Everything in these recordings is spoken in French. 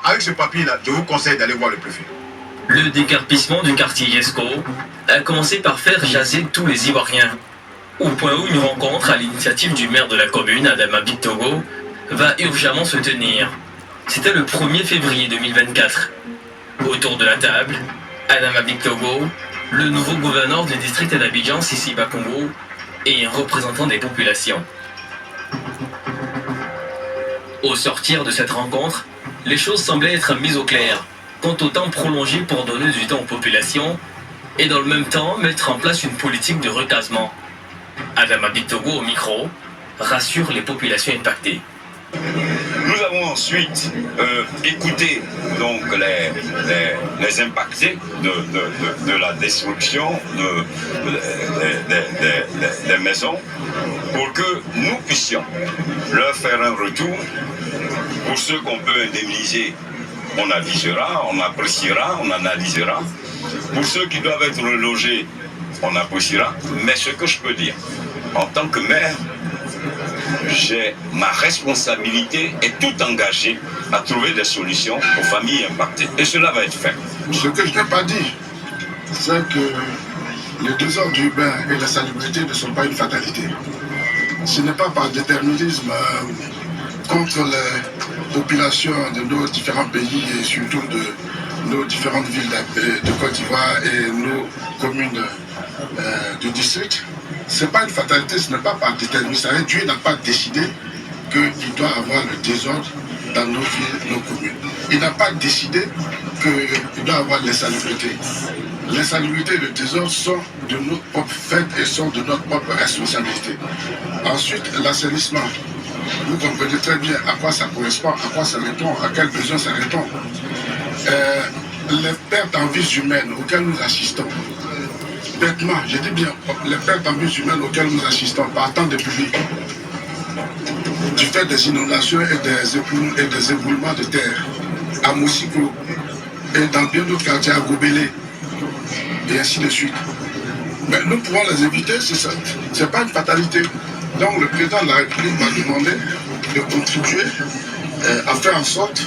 avec ce papier-là, je vous conseille d'aller voir le préfet. Le décarpissement du quartier Yesco a commencé par faire jaser tous les Ivoiriens. Au point où une rencontre à l'initiative du maire de la commune, Adama Bictogo, va urgemment se tenir. C'était le 1er février 2024. Autour de la table, Adama Bictogo, le nouveau gouverneur du district d'Abidjan, Sissi Bakongo, et un représentant des populations. Au sortir de cette rencontre, les choses semblaient être mises au clair quant au temps prolongé pour donner du temps aux populations et dans le même temps mettre en place une politique de recasement. Adama Bictogo au micro rassure les populations impactées. Nous avons ensuite écouté donc les impactés de la destruction des maisons pour que nous puissions leur faire un retour. Pour ceux qu'on peut indemniser, on avisera, on appréciera, on analysera. Pour ceux qui doivent être relogés, on appréciera. Mais ce que je peux dire, en tant que maire, j'ai ma responsabilité et tout engagé à trouver des solutions aux familles impactées. Et cela va être fait. Ce que je n'ai pas dit, c'est que le désordre urbain et la salubrité ne sont pas une fatalité. Ce n'est pas par déterminisme contre les populations de nos différents pays et surtout de nos différentes villes de Côte d'Ivoire et nos communes du district. Ce n'est pas une fatalité, ce n'est pas par déterminisme. Dieu n'a pas décidé qu'il doit avoir le désordre dans nos villes, nos communes. Il n'a pas décidé qu'il doit avoir l'insalubrité. L'insalubrité et le désordre sont de notre propre fait et sont de notre propre responsabilité. Ensuite, l'assainissement. Vous comprenez très bien à quoi ça correspond, à quoi ça répond, à quels besoins ça répond. Les pertes en vies humaines auxquelles nous assistons, bêtement, je dis bien, les pertes en vies humaines auxquelles nous assistons par tant de public, du fait des inondations et des éboulements de terre, à Moussiko et dans bien d'autres quartiers, à Gobelé, et ainsi de suite. Mais nous pouvons les éviter, ce n'est pas une fatalité. Donc le président de la République m'a demandé de contribuer à faire en sorte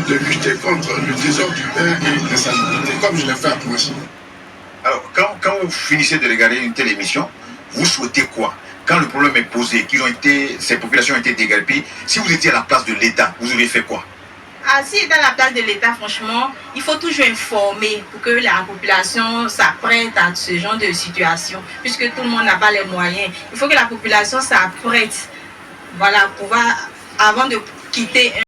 de lutter contre le désordre urbain et l'insalubrité, comme je l'ai fait à Poissy. Alors, quand vous finissez de regarder une telle émission, vous souhaitez quoi? Quand le problème est posé, ces populations ont été déguerpies, si vous étiez à la place de l'État, vous auriez fait quoi? Si dans la place de l'État, franchement, il faut toujours informer pour que la population s'apprête à ce genre de situation, puisque tout le monde n'a pas les moyens. Il faut que la population s'apprête, voilà, pour pouvoir, avant de quitter